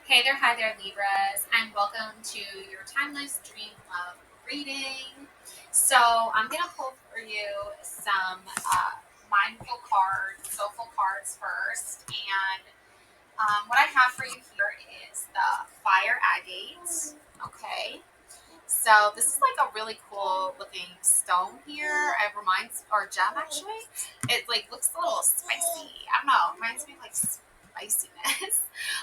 Hi there, Libras, and welcome to your Timeless Dream Love reading. So, I'm going to pull for you some mindful cards, soulful cards first. And what I have for you here is the Fire Agate. Okay. So, this is like a really cool looking stone here. It reminds, or gem actually. It like looks a little spicy. I don't know. It reminds me of like spiciness.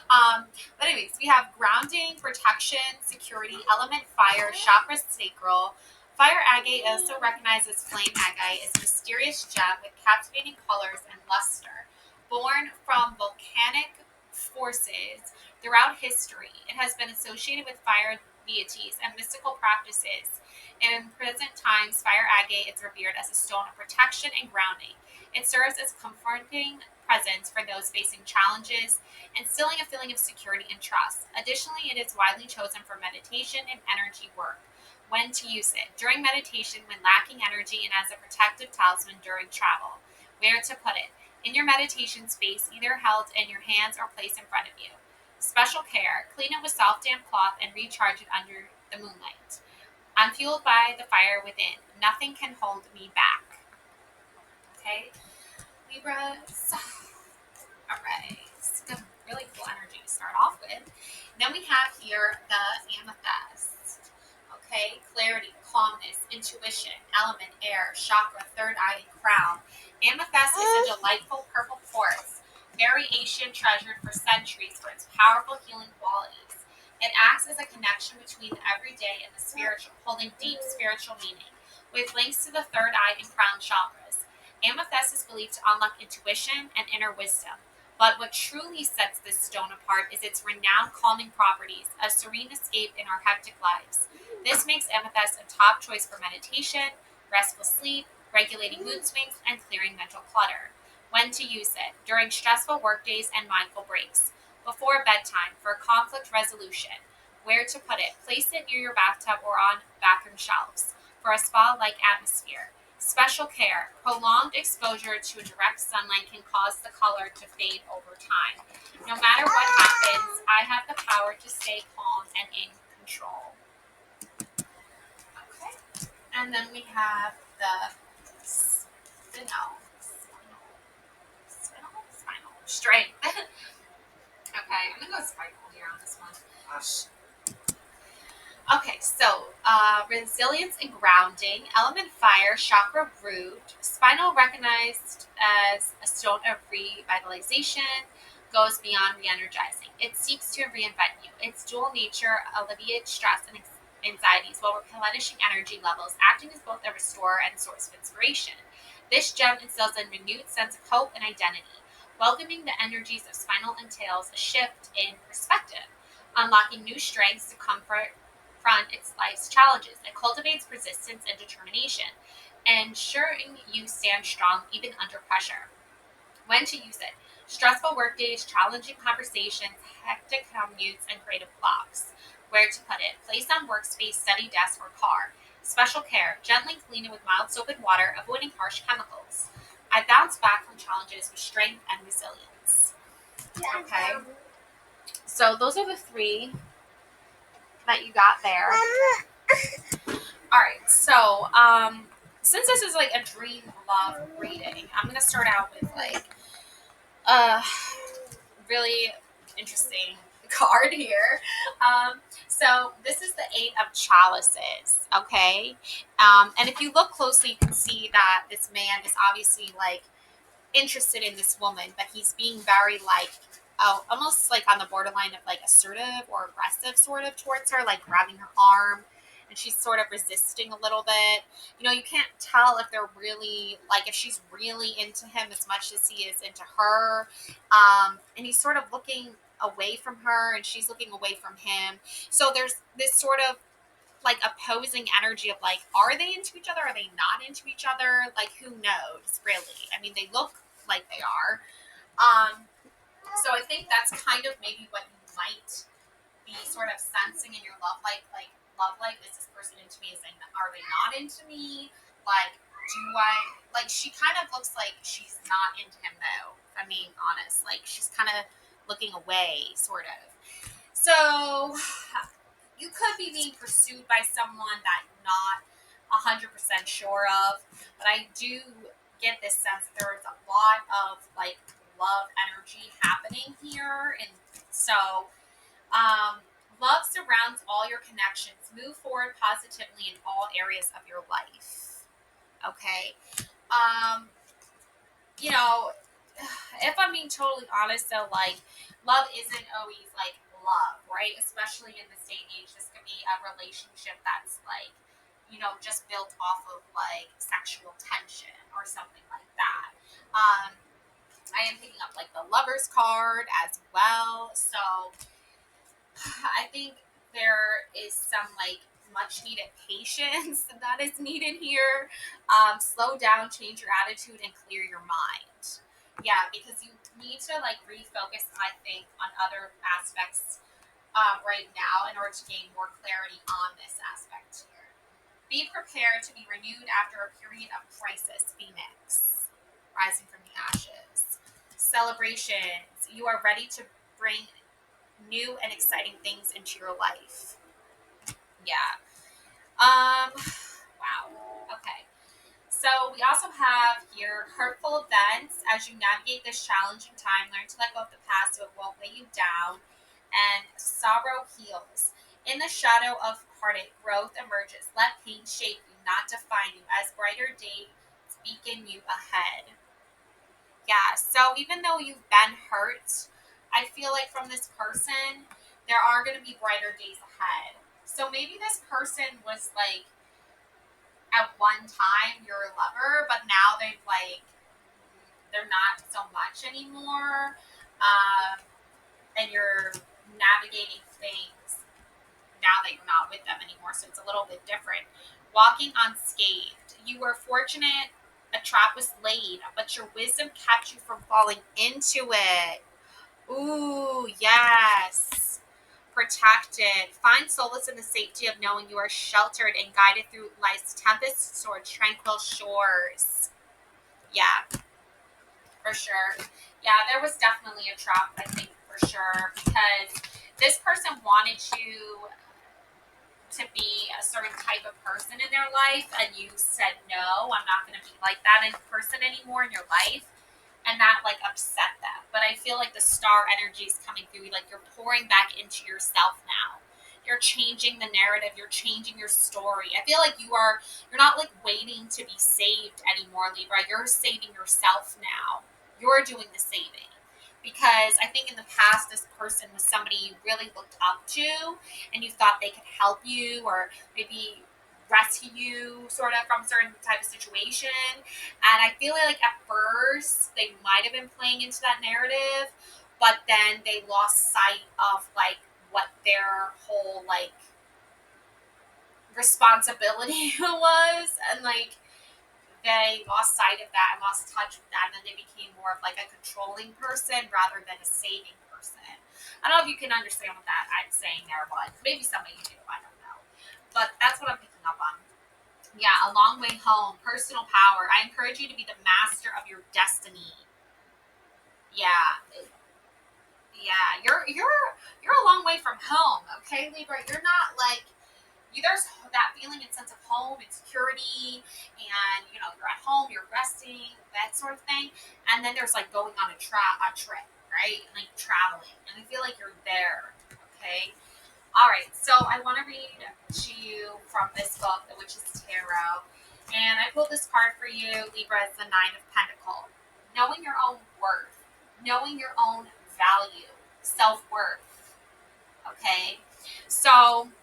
Um, but anyways, we have grounding, protection, security, element fire, chakra sacral. Fire agate, also recognized as flame agate, is a mysterious gem with captivating colors and luster. Born from volcanic forces throughout history, it has been associated with fire deities and mystical practices. In present times, fire agate is revered as a stone of protection and grounding. It serves as a comforting presence for those facing challenges, instilling a feeling of security and trust. Additionally, it is widely chosen for meditation and energy work. When to use it? During meditation, when lacking energy, and as a protective talisman during travel. Where to put it? In your meditation space, either held in your hands or placed in front of you. Special care. Clean it with soft damp cloth and recharge it under the moonlight. I'm fueled by the fire within. Nothing can hold me back. Okay, Libras. All right, some really cool energy to start off with. Then we have here the amethyst. Okay, clarity, calmness, intuition, element, air, chakra, third eye, and crown. Amethyst is a delightful purple quartz, variation treasured for centuries for its powerful healing qualities. It acts as a connection between the everyday and the spiritual, holding deep spiritual meaning, with links to the third eye and crown chakras. Amethyst is believed to unlock intuition and inner wisdom. But what truly sets this stone apart is its renowned calming properties, a serene escape in our hectic lives. This makes amethyst a top choice for meditation, restful sleep, regulating mood swings, and clearing mental clutter. When to use it? During stressful workdays and mindful breaks. Before bedtime for conflict resolution. Where to put it? Place it near your bathtub or on bathroom shelves for a spa-like atmosphere. Special care. Prolonged exposure to direct sunlight can cause the color to fade over time. No matter what happens, I have the power to stay calm and in control. Okay. And then we have the spinel. Spinel. Strength. Okay, I'm gonna go spinel here on this one. Okay, so resilience and grounding, element fire, chakra root, spinal recognized as a stone of revitalization, goes beyond re-energizing. It seeks to reinvent you. Its dual nature alleviates stress and anxieties while replenishing energy levels, acting as both a restorer and source of inspiration. This gem instills a renewed sense of hope and identity. Welcoming the energies of spinal entails a shift in perspective, unlocking new strengths to comfort confront its life's challenges. It cultivates persistence and determination, ensuring you stand strong even under pressure. When to use it? Stressful workdays, challenging conversations, hectic commutes, and creative blocks. Where to put it? Place on workspace, study desk, or car. Special care. Gently clean it with mild soap and water, avoiding harsh chemicals. I bounce back from challenges with strength and resilience. Okay. So those are the three that you got there. All right, so since this is like a dream love reading, I'm gonna start out with like a really interesting card here. So this is the Eight of Chalices, okay? And if you look closely, you can see that this man is obviously like interested in this woman, but he's being very like almost like on the borderline of like assertive or aggressive sort of towards her, like grabbing her arm, and she's sort of resisting a little bit. You know, you can't tell if they're really like if she's really into him as much as he is into her. And he's sort of looking away from her and she's looking away from him. So there's this sort of like opposing energy of like, are they into each other? Are they not into each other? Like, who knows, really? I mean, they look like they are. Um, so I think that's kind of maybe what you might be sort of sensing in your love life. Is this person into me? Are they not into me? Like, do I like? She kind of looks like she's not into him though. If I'm being honest, like she's kind of looking away, sort of. So you could be being pursued by someone that you're not 100% sure of, but I do get this sense that there's a lot of like love energy happening here, and so love surrounds all your connections. Move forward positively in all areas of your life. Okay. Um, you know, if I'm being totally honest, though, like, love isn't always like love, right? Especially in this day and age, this could be a relationship that's like, just built off of like sexual tension or something like that. I am picking up like the lover's card as well. So I think there is some like much needed patience that is needed here. Slow down, change your attitude, and clear your mind. Yeah, because you need to like refocus, I think, on other aspects right now in order to gain more clarity on this aspect here. Be prepared to be renewed after a period of crisis, Phoenix, rising from the ashes. Celebrations. You are ready to bring new and exciting things into your life. Yeah. Wow. Okay. So we also have here hurtful events. As you navigate this challenging time, learn to let go of the past so it won't weigh you down. And sorrow heals. In the shadow of heartache, growth emerges. Let pain shape you, not define you, as brighter days beacon you ahead. Yeah, so even though you've been hurt, I feel like from this person, there are going to be brighter days ahead. So maybe this person was like at one time your lover, but now they're not so much anymore, and you're navigating things now that you're not with them anymore. So it's a little bit different. Walking unscathed, you were fortunate. A trap was laid, but your wisdom kept you from falling into it. Ooh, yes. Protected. Find solace in the safety of knowing you are sheltered and guided through life's tempests towards tranquil shores. Yeah, for sure. Yeah, there was definitely a trap, I think, for sure, because this person wanted you to be a certain type of person in their life, and you said, no, I'm not going to be like that person anymore in your life, and that like upset them. But I feel like the star energy is coming through. Like you're pouring back into yourself now. You're changing the narrative. You're changing your story. I feel like you're not like waiting to be saved anymore, Libra. You're saving yourself now. You're doing the saving. Because I think in the past, this person was somebody you really looked up to and you thought they could help you or maybe rescue you sort of from a certain type of situation. And I feel like at first they might have been playing into that narrative, but then they lost sight of like what their whole like responsibility was, and like they lost sight of that and lost touch with that, and then they became more of like a controlling person rather than a saving person. I don't know if you can understand what that I'm saying there, but maybe some of you do. I don't know, but that's what I'm picking up on. Yeah, a long way home, personal power. I encourage you to be the master of your destiny. Yeah, yeah. You're a long way from home. Okay, Libra. You're not like there's that feeling and sense of home and security, and you're at home, you're resting, that sort of thing. And then there's like going on a trip, right? Like traveling, and I feel like you're there. Okay. All right. So I want to read to you from this book, The Witch's Tarot, and I pulled this card for you, Libra. It's the Nine of Pentacles. Knowing your own worth, knowing your own value, self worth. Okay. So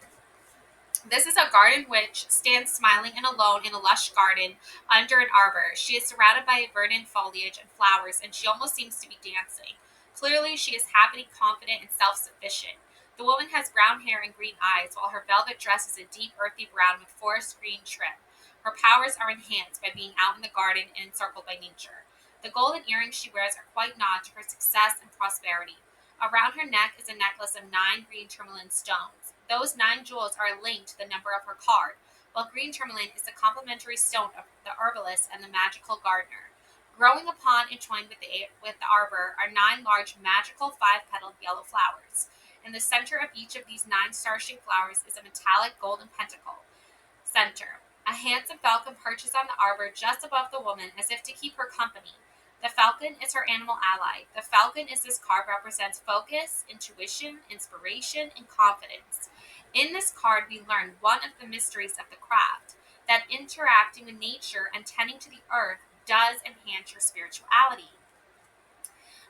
this is a garden witch, stands smiling and alone in a lush garden under an arbor. She is surrounded by verdant foliage and flowers, and she almost seems to be dancing. Clearly, she is happy, confident, and self-sufficient. The woman has brown hair and green eyes, while her velvet dress is a deep earthy brown with forest green trim. Her powers are enhanced by being out in the garden and encircled by nature. The golden earrings she wears are quite nod to her success and prosperity. Around her neck is a necklace of 9 green tourmaline stones. Those 9 jewels are linked to the number of her card, while green tourmaline is the complementary stone of the herbalist and the magical gardener. Growing upon and entwined with the arbor are 9 large magical 5-petaled yellow flowers. In the center of each of these 9 star-shaped flowers is a metallic golden pentacle. Center. A handsome falcon perches on the arbor just above the woman as if to keep her company. The falcon is her animal ally. The falcon is this card represents focus, intuition, inspiration, and confidence. In this card, we learn one of the mysteries of the craft, that interacting with nature and tending to the earth does enhance your spirituality.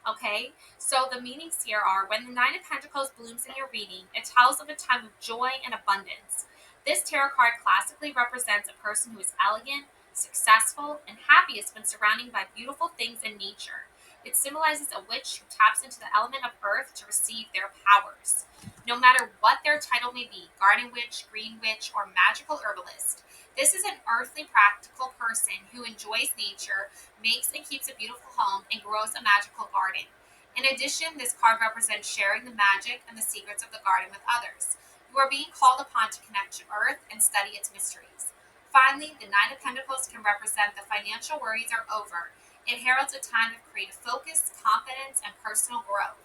Okay, so the meanings here are when the Nine of Pentacles blooms in your reading, it tells of a time of joy and abundance. This tarot card classically represents a person who is elegant, successful, and happiest when surrounded by beautiful things in nature. It symbolizes a witch who taps into the element of earth to receive their powers. No matter what their title may be, garden witch, green witch, or magical herbalist, this is an earthly practical person who enjoys nature, makes and keeps a beautiful home, and grows a magical garden. In addition, this card represents sharing the magic and the secrets of the garden with others. You are being called upon to connect to Earth and study its mysteries. Finally, the Nine of Pentacles can represent the financial worries are over. It heralds a time of creative focus, confidence, and personal growth.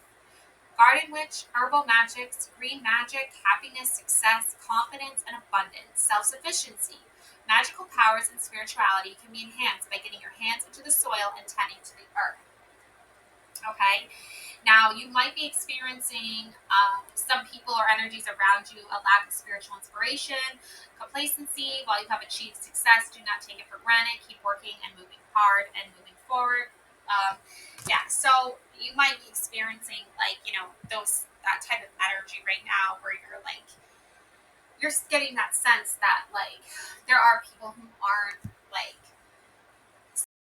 Garden witch, herbal magics, green magic, happiness, success, confidence, and abundance, self-sufficiency. Magical powers and spirituality can be enhanced by getting your hands into the soil and tending to the earth. Okay, now you might be experiencing some people or energies around you a lack of spiritual inspiration, complacency. While you have achieved success, do not take it for granted. Keep working and moving hard and moving forward. Yeah, so you might be experiencing that type of energy right now where you're getting that sense that there are people who aren't